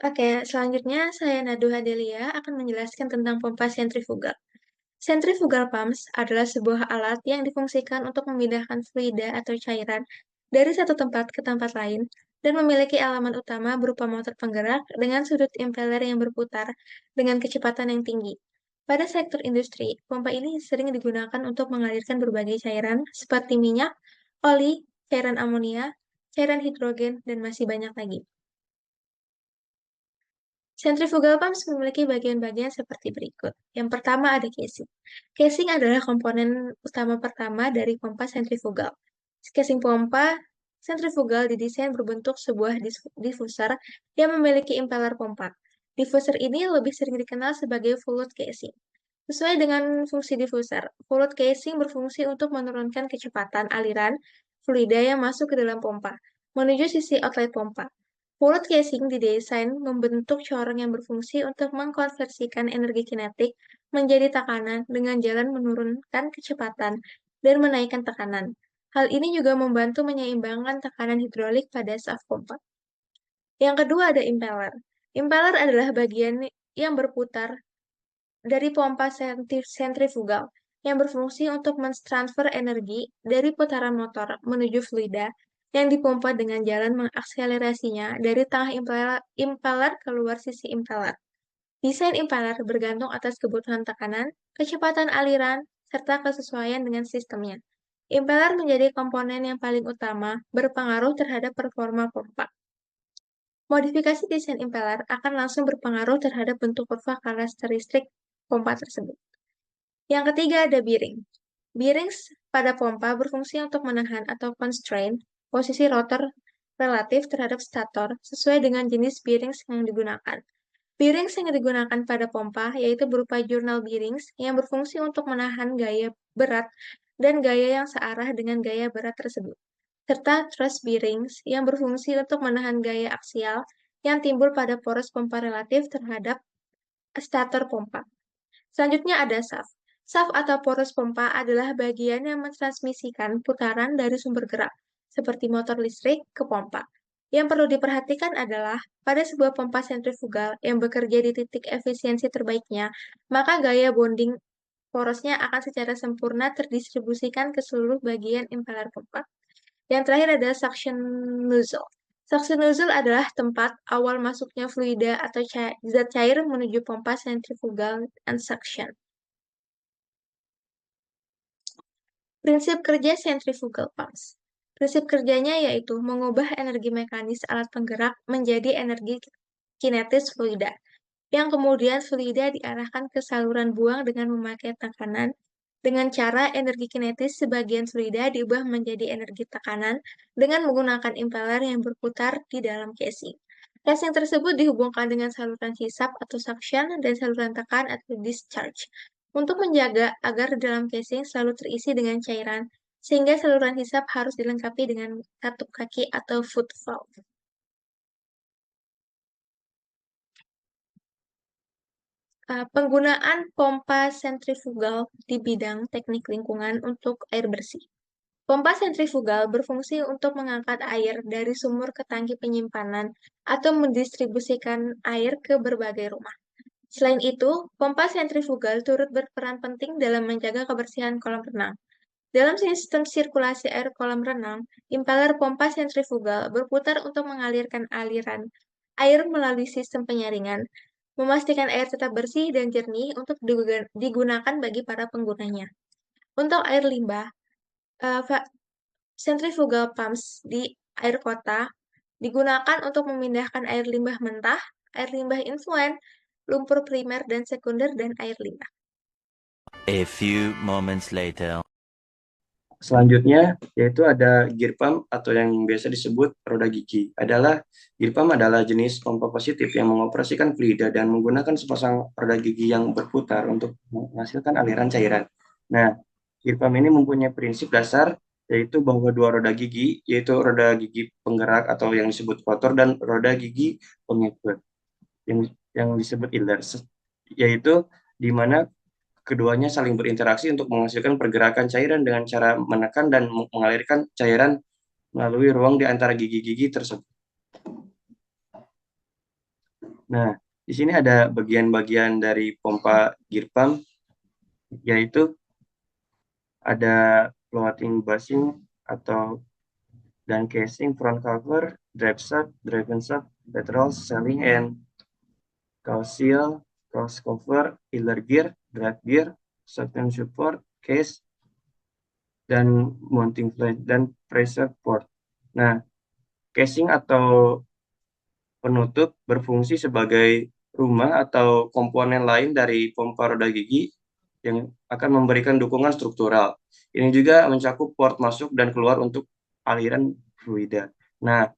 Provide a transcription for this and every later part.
Oke, selanjutnya saya Naduha Delia akan menjelaskan tentang pompa sentrifugal. Centrifugal pumps adalah sebuah alat yang difungsikan untuk memindahkan fluida atau cairan dari satu tempat ke tempat lain dan memiliki elemen utama berupa motor penggerak dengan sudut impeller yang berputar dengan kecepatan yang tinggi. Pada sektor industri, pompa ini sering digunakan untuk mengalirkan berbagai cairan seperti minyak, oli, cairan amonia, cairan hidrogen, dan masih banyak lagi. Centrifugal pumps memiliki bagian-bagian seperti berikut. Yang pertama ada casing. Casing adalah komponen utama pertama dari pompa sentrifugal. Casing pompa sentrifugal didesain berbentuk sebuah diffuser yang memiliki impeller pompa. Diffuser ini lebih sering dikenal sebagai float casing. Sesuai dengan fungsi diffuser, float casing berfungsi untuk menurunkan kecepatan aliran fluida yang masuk ke dalam pompa menuju sisi outlet pompa. Mulut casing didesain membentuk corong yang berfungsi untuk mengkonversikan energi kinetik menjadi tekanan dengan jalan menurunkan kecepatan dan menaikkan tekanan. Hal ini juga membantu menyeimbangkan tekanan hidrolik pada shaft pompa. Yang kedua ada impeller. Impeller adalah bagian yang berputar dari pompa sentrifugal yang berfungsi untuk mentransfer energi dari putaran motor menuju fluida yang dipompa dengan jalan mengakselerasinya dari tengah impeller keluar sisi impeller. Desain impeller bergantung atas kebutuhan tekanan, kecepatan aliran, serta kesesuaian dengan sistemnya. Impeller menjadi komponen yang paling utama berpengaruh terhadap performa pompa. Modifikasi desain impeller akan langsung berpengaruh terhadap bentuk kurva karakteristik pompa tersebut. Yang ketiga ada bearing. Bearings pada pompa berfungsi untuk menahan atau constrain posisi rotor relatif terhadap stator sesuai dengan jenis bearings yang digunakan. Bearings yang digunakan pada pompa yaitu berupa journal bearings yang berfungsi untuk menahan gaya berat dan gaya yang searah dengan gaya berat tersebut, serta truss bearings yang berfungsi untuk menahan gaya aksial yang timbul pada poros pompa relatif terhadap stator pompa. Selanjutnya ada shaft. Shaft atau poros pompa adalah bagian yang mentransmisikan putaran dari sumber gerak, seperti motor listrik, ke pompa. Yang perlu diperhatikan adalah, pada sebuah pompa sentrifugal yang bekerja di titik efisiensi terbaiknya, maka gaya bonding porosnya akan secara sempurna terdistribusikan ke seluruh bagian impeller pompa. Yang terakhir ada suction nozzle. Suction nozzle adalah tempat awal masuknya fluida atau zat cair menuju pompa sentrifugal and suction. Prinsip kerja centrifugal pumps. Prinsip kerjanya yaitu mengubah energi mekanis alat penggerak menjadi energi kinetis fluida, yang kemudian fluida diarahkan ke saluran buang dengan memakai tekanan, dengan cara energi kinetis sebagian fluida diubah menjadi energi tekanan dengan menggunakan impeller yang berputar di dalam casing. Casing tersebut dihubungkan dengan saluran hisap atau suction dan saluran tekan atau discharge untuk menjaga agar dalam casing selalu terisi dengan cairan, sehingga saluran hisap harus dilengkapi dengan katup kaki atau foot valve. Penggunaan pompa sentrifugal di bidang teknik lingkungan untuk air bersih. Pompa sentrifugal berfungsi untuk mengangkat air dari sumur ke tangki penyimpanan atau mendistribusikan air ke berbagai rumah. Selain itu, pompa sentrifugal turut berperan penting dalam menjaga kebersihan kolam renang. Dalam sistem sirkulasi air kolam renang, impeller pompa sentrifugal berputar untuk mengalirkan aliran air melalui sistem penyaringan, memastikan air tetap bersih dan jernih untuk digunakan bagi para penggunanya. Untuk air limbah, eh, centrifugal pumps di air kota digunakan untuk memindahkan air limbah mentah, air limbah influent, lumpur primer dan sekunder, dan air limbah. A few moments later. Selanjutnya, yaitu ada gear pump atau yang biasa disebut roda gigi. Gear pump adalah jenis pompa positif yang mengoperasikan fluida dan menggunakan sepasang roda gigi yang berputar untuk menghasilkan aliran cairan. Nah, gear pump ini mempunyai prinsip dasar yaitu bahwa dua roda gigi, yaitu roda gigi penggerak atau yang disebut rotor dan roda gigi pengikut yang disebut ears, yaitu di mana keduanya saling berinteraksi untuk menghasilkan pergerakan cairan dengan cara menekan dan mengalirkan cairan melalui ruang di antara gigi-gigi tersebut. Nah, di sini ada bagian-bagian dari pompa gear pump, yaitu ada floating bushing atau dan casing, front cover, drive shaft, driven shaft, lateral, sailing, and cowl seal, cross cover, pillar gear, drive gear, shaft and support, case, dan mounting plate, dan pressure port. Nah, casing atau penutup berfungsi sebagai rumah atau komponen lain dari pompa roda gigi yang akan memberikan dukungan struktural. Ini juga mencakup port masuk dan keluar untuk aliran fluida. Nah,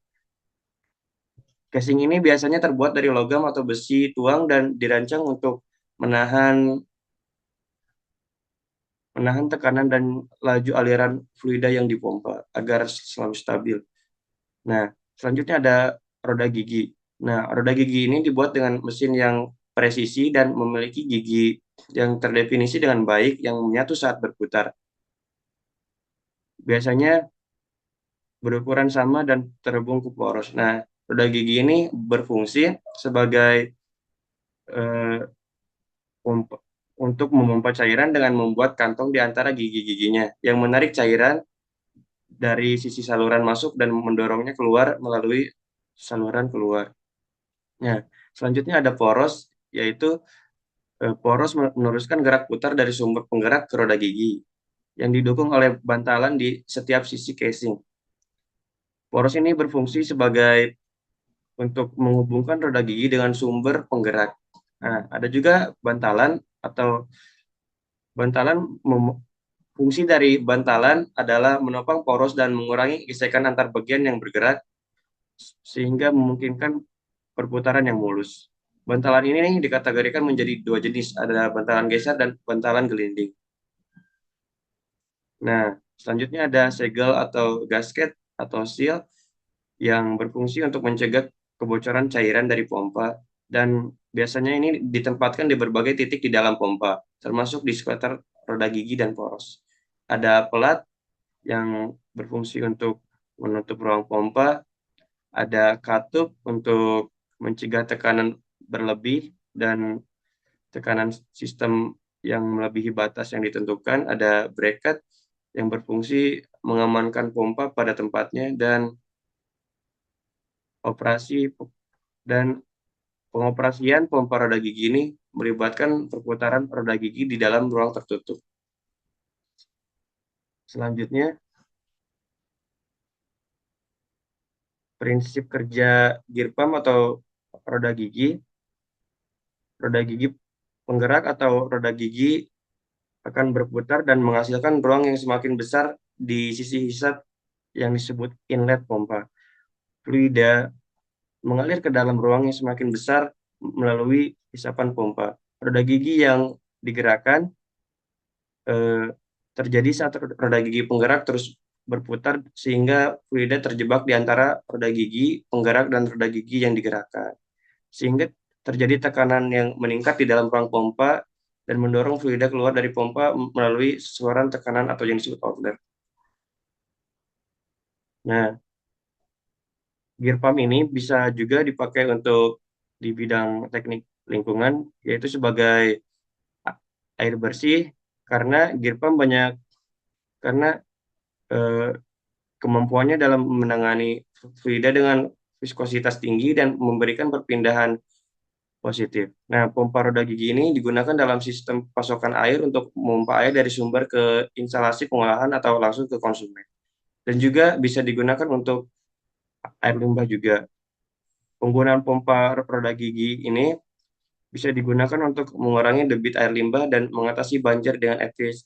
casing ini biasanya terbuat dari logam atau besi tuang dan dirancang untuk menahan menahan tekanan dan laju aliran fluida yang dipompa agar selalu stabil. Nah, selanjutnya ada roda gigi. Nah, roda gigi ini dibuat dengan mesin yang presisi dan memiliki gigi yang terdefinisi dengan baik yang menyatu saat berputar. Biasanya berukuran sama dan terhubung ke poros. Nah, roda gigi ini berfungsi sebagai eh, pompa, untuk memompa cairan dengan membuat kantong di antara gigi-giginya yang menarik cairan dari sisi saluran masuk dan mendorongnya keluar melalui saluran keluar. Nah, selanjutnya ada poros, yaitu poros meneruskan gerak putar dari sumber penggerak ke roda gigi yang didukung oleh bantalan di setiap sisi casing. Poros ini berfungsi sebagai untuk menghubungkan roda gigi dengan sumber penggerak. Nah, ada juga bantalan atau bantalan fungsi dari bantalan adalah menopang poros dan mengurangi gesekan antar bagian yang bergerak sehingga memungkinkan perputaran yang mulus. Bantalan ini dikategorikan menjadi dua jenis, ada bantalan geser dan bantalan gelinding. Nah, selanjutnya ada segel atau gasket atau seal yang berfungsi untuk mencegah kebocoran cairan dari pompa dan biasanya ini ditempatkan di berbagai titik di dalam pompa, termasuk di sekitar roda gigi dan poros. Ada pelat yang berfungsi untuk menutup ruang pompa, ada katup untuk mencegah tekanan berlebih dan tekanan sistem yang melebihi batas yang ditentukan, ada bracket yang berfungsi mengamankan pompa pada tempatnya dan operasi dan pengoperasian pompa roda gigi ini melibatkan perputaran roda gigi di dalam ruang tertutup. Selanjutnya, prinsip kerja gear pump atau roda gigi. Roda gigi penggerak atau roda gigi akan berputar dan menghasilkan ruang yang semakin besar di sisi hisap yang disebut inlet pompa. Fluida mengalir ke dalam ruang yang semakin besar melalui hisapan pompa. Roda gigi yang digerakkan eh, terjadi saat roda gigi penggerak terus berputar sehingga fluida terjebak di antara roda gigi penggerak dan roda gigi yang digerakkan. Sehingga terjadi tekanan yang meningkat di dalam ruang pompa dan mendorong fluida keluar dari pompa melalui saluran tekanan atau yang disebut outlet. Nah, gear pump ini bisa juga dipakai untuk di bidang teknik lingkungan, yaitu sebagai air bersih, karena gear pump banyak, karena eh, kemampuannya dalam menangani fluida dengan viskositas tinggi dan memberikan perpindahan positif. Nah, pompa roda gigi ini digunakan dalam sistem pasokan air untuk memompa air dari sumber ke instalasi pengolahan atau langsung ke konsumen. Dan juga bisa digunakan untuk air limbah juga. Penggunaan pompa roda gigi ini bisa digunakan untuk mengurangi debit air limbah dan mengatasi banjir dengan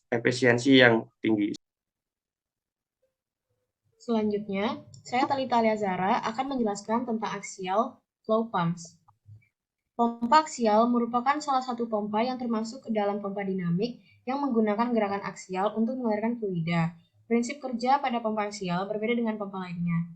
efisiensi yang tinggi. Selanjutnya, saya Talita Aliazara akan menjelaskan tentang axial flow pumps. Pompa aksial merupakan salah satu pompa yang termasuk ke dalam pompa dinamik yang menggunakan gerakan aksial untuk mengalirkan fluida. Prinsip kerja pada pompa aksial berbeda dengan pompa lainnya.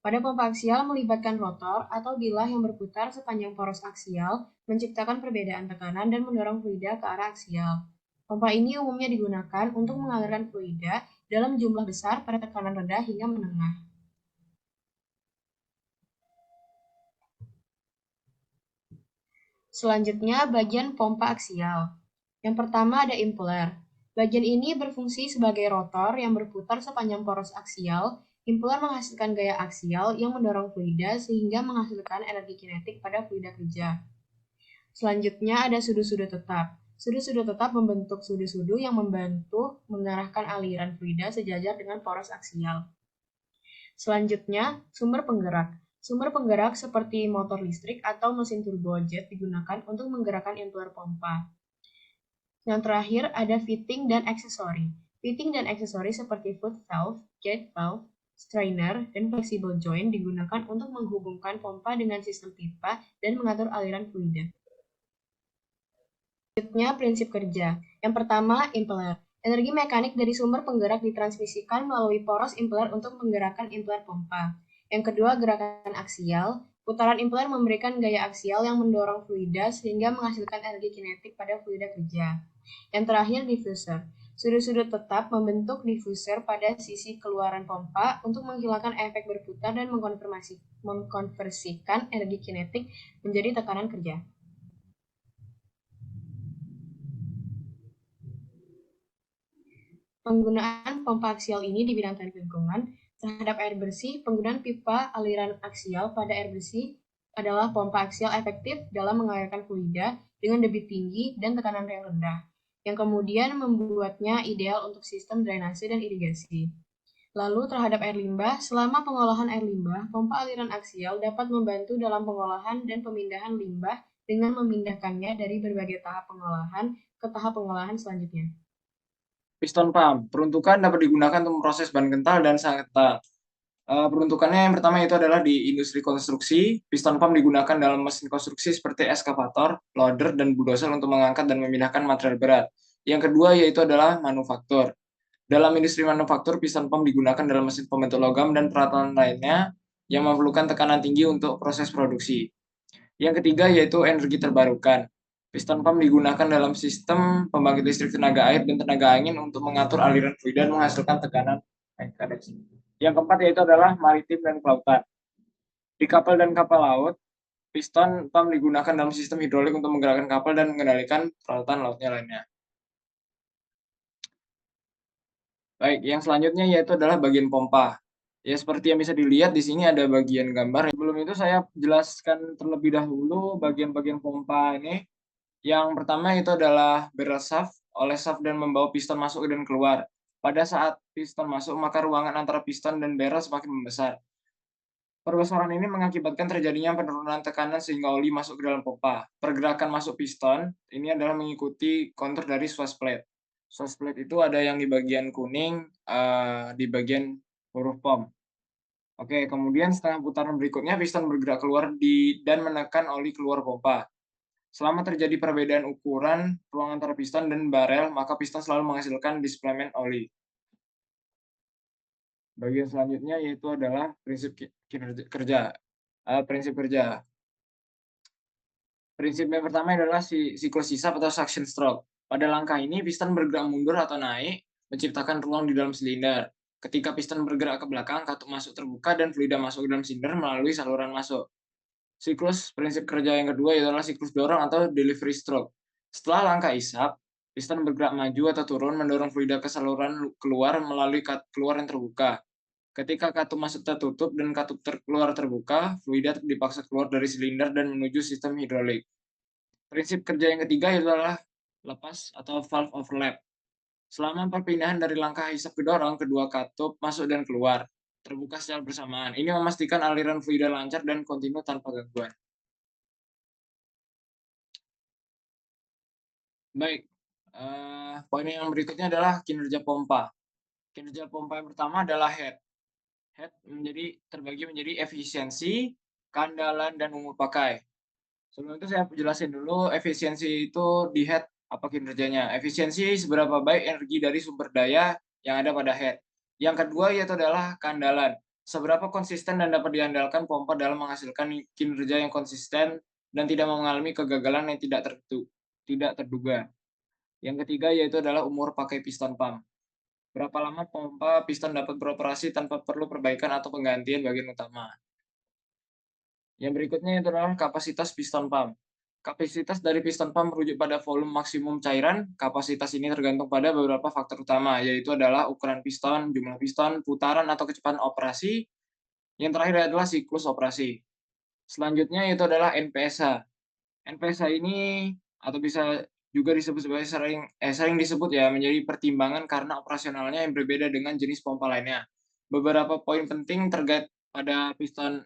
Pada pompa aksial melibatkan rotor atau bilah yang berputar sepanjang poros aksial, menciptakan perbedaan tekanan dan mendorong fluida ke arah aksial. Pompa ini umumnya digunakan untuk mengalirkan fluida dalam jumlah besar pada tekanan rendah hingga menengah. Selanjutnya, bagian pompa aksial. Yang pertama ada impeller. Bagian ini berfungsi sebagai rotor yang berputar sepanjang poros aksial. Impeller menghasilkan gaya aksial yang mendorong fluida sehingga menghasilkan energi kinetik pada fluida kerja. Selanjutnya ada sudu-sudu tetap. Sudu-sudu tetap membentuk sudu-sudu yang membantu mengarahkan aliran fluida sejajar dengan poros aksial. Selanjutnya, sumber penggerak. Sumber penggerak seperti motor listrik atau mesin turbojet digunakan untuk menggerakkan impeller pompa. Yang terakhir ada fitting dan aksesori. Fitting dan aksesori seperti foot valve, gate valve, strainer, dan flexible joint digunakan untuk menghubungkan pompa dengan sistem pipa dan mengatur aliran fluida. Selanjutnya, prinsip kerja. Yang pertama, impeller. Energi mekanik dari sumber penggerak ditransmisikan melalui poros impeller untuk menggerakkan impeller pompa. Yang kedua, gerakan aksial. Putaran impeller memberikan gaya aksial yang mendorong fluida sehingga menghasilkan energi kinetik pada fluida kerja. Yang terakhir, diffuser. Sudut-sudut tetap membentuk diffuser pada sisi keluaran pompa untuk menghilangkan efek berputar dan mengkonversikan energi kinetik menjadi tekanan kerja. Penggunaan pompa aksial ini di bidang teknik lingkungan terhadap air bersih, penggunaan pipa aliran aksial pada air bersih adalah pompa aksial efektif dalam mengalirkan fluida dengan debit tinggi dan tekanan yang rendah, yang kemudian membuatnya ideal untuk sistem drainase dan irigasi. Lalu terhadap air limbah, selama pengolahan air limbah, pompa aliran aksial dapat membantu dalam pengolahan dan pemindahan limbah dengan memindahkannya dari berbagai tahap pengolahan ke tahap pengolahan selanjutnya. Piston pump. Peruntukan dapat digunakan untuk memproses bahan kental dan sangat kental. Peruntukannya yang pertama itu adalah di industri konstruksi. Piston pump digunakan dalam mesin konstruksi seperti eskavator, loader, dan bulldozer untuk mengangkat dan memindahkan material berat. Yang kedua yaitu adalah manufaktur. Dalam industri manufaktur, piston pump digunakan dalam mesin pembentuk logam dan peralatan lainnya yang memerlukan tekanan tinggi untuk proses produksi. Yang ketiga yaitu energi terbarukan. Piston pump digunakan dalam sistem pembangkit listrik tenaga air dan tenaga angin untuk mengatur aliran fluida dan menghasilkan tekanan. Yang keempat yaitu adalah maritim dan kelautan. Di kapal dan kapal laut, piston pump digunakan dalam sistem hidrolik untuk menggerakkan kapal dan mengendalikan peralatan lautnya lainnya. Baik, yang selanjutnya yaitu adalah bagian pompa. Ya, seperti yang bisa dilihat di sini ada bagian gambar. Sebelum itu saya jelaskan terlebih dahulu bagian-bagian pompa ini. Yang pertama itu adalah barrel shaft, oleh shaft dan membawa piston masuk dan keluar. Pada saat piston masuk, maka ruangan antara piston dan barrel semakin membesar. Perbesaran ini mengakibatkan terjadinya penurunan tekanan sehingga oli masuk ke dalam pompa. Pergerakan masuk piston ini adalah mengikuti kontur dari switch plate. Switch plate itu ada yang di bagian kuning, di bagian huruf pom. Oke, kemudian setelah putaran berikutnya piston bergerak keluar dan menekan oli keluar pompa. Selama terjadi perbedaan ukuran ruang antara piston dan barel, maka piston selalu menghasilkan displacement oli. Bagian selanjutnya yaitu adalah prinsip kerja. Prinsip yang pertama adalah siklus sisap atau suction stroke. Pada langkah ini, piston bergerak mundur atau naik, menciptakan ruang di dalam silinder. Ketika piston bergerak ke belakang, katup masuk terbuka dan fluida masuk ke dalam silinder melalui saluran masuk. Prinsip kerja yang kedua adalah siklus dorong atau delivery stroke. Setelah langkah isap, piston bergerak maju atau turun mendorong fluida ke saluran keluar melalui keluar yang terbuka. Ketika katup masuk tertutup dan katup keluar terbuka, fluida dipaksa keluar dari silinder dan menuju sistem hidrolik. Prinsip kerja yang ketiga adalah lepas atau valve overlap. Selama perpindahan dari langkah isap ke dorong, kedua katup masuk dan keluar terbuka secara bersamaan. Ini memastikan aliran fluida lancar dan kontinu tanpa gangguan. Baik, poin yang berikutnya adalah kinerja pompa. Kinerja pompa yang pertama adalah head. Head terbagi menjadi efisiensi, keandalan, dan umur pakai. Sebelum itu saya jelasin dulu efisiensi itu di head apa kinerjanya. Efisiensi seberapa baik energi dari sumber daya yang ada pada head. Yang kedua yaitu adalah keandalan. Seberapa konsisten dan dapat diandalkan pompa dalam menghasilkan kinerja yang konsisten dan tidak mengalami kegagalan yang tidak terduga. Yang ketiga yaitu adalah umur pakai piston pump. Berapa lama pompa piston dapat beroperasi tanpa perlu perbaikan atau penggantian bagian utama. Yang berikutnya itu adalah kapasitas piston pump. Kapasitas dari piston pump merujuk pada volume maksimum cairan. Kapasitas ini tergantung pada beberapa faktor utama, yaitu adalah ukuran piston, jumlah piston, putaran atau kecepatan operasi. Yang terakhir adalah siklus operasi. Selanjutnya yaitu adalah NPSH. NPSH ini atau bisa juga disebut sebagai sering disebut ya menjadi pertimbangan karena operasionalnya yang berbeda dengan jenis pompa lainnya. Beberapa poin penting terkait pada piston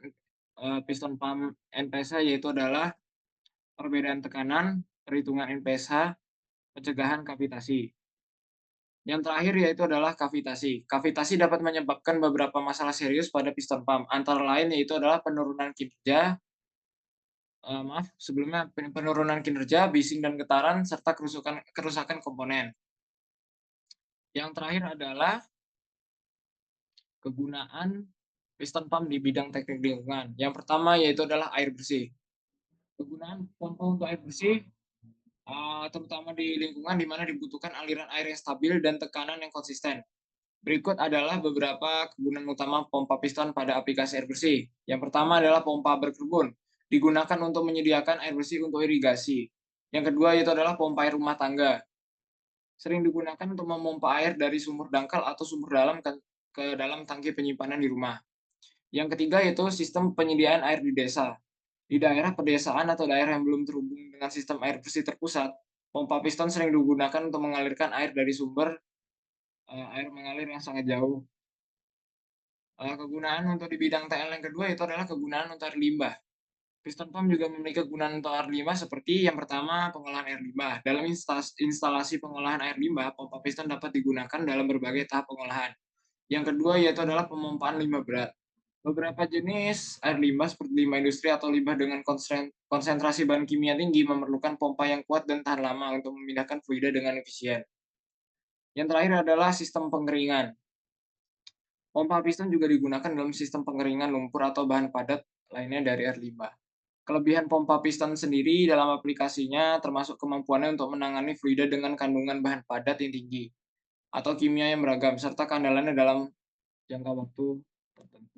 pump NPSH yaitu adalah perbedaan tekanan, perhitungan NPSH, pencegahan kavitasi. Yang terakhir yaitu adalah kavitasi. Kavitasi dapat menyebabkan beberapa masalah serius pada piston pump, antara lain yaitu adalah penurunan kinerja, penurunan kinerja, bising dan getaran, serta kerusakan komponen. Yang terakhir adalah kegunaan piston pump di bidang teknik lingkungan. Yang pertama yaitu adalah air bersih. Kegunaan pompa untuk air bersih terutama di lingkungan di mana dibutuhkan aliran air yang stabil dan tekanan yang konsisten. Berikut adalah beberapa kegunaan utama pompa piston pada aplikasi air bersih. Yang pertama adalah pompa berkebun, digunakan untuk menyediakan air bersih untuk irigasi. Yang kedua yaitu adalah pompa air rumah tangga. Sering digunakan untuk memompa air dari sumur dangkal atau sumur dalam ke dalam tangki penyimpanan di rumah. Yang ketiga yaitu sistem penyediaan air di desa. Di daerah pedesaan atau daerah yang belum terhubung dengan sistem air bersih terpusat, pompa piston sering digunakan untuk mengalirkan air dari sumber air mengalir yang sangat jauh. Kegunaan untuk di bidang TL yang kedua itu adalah kegunaan untuk air limbah. Piston pump juga memiliki kegunaan untuk air limbah seperti yang pertama pengolahan air limbah. Dalam instalasi pengolahan air limbah, pompa piston dapat digunakan dalam berbagai tahap pengolahan. Yang kedua yaitu adalah pemompaan limbah berat. Beberapa jenis air limbah seperti limbah industri atau limbah dengan konsentrasi bahan kimia tinggi memerlukan pompa yang kuat dan tahan lama untuk memindahkan fluida dengan efisien. Yang terakhir adalah sistem pengeringan. Pompa piston juga digunakan dalam sistem pengeringan lumpur atau bahan padat lainnya dari air limbah. Kelebihan pompa piston sendiri dalam aplikasinya termasuk kemampuannya untuk menangani fluida dengan kandungan bahan padat yang tinggi atau kimia yang beragam, serta keandalannya dalam jangka waktu tertentu.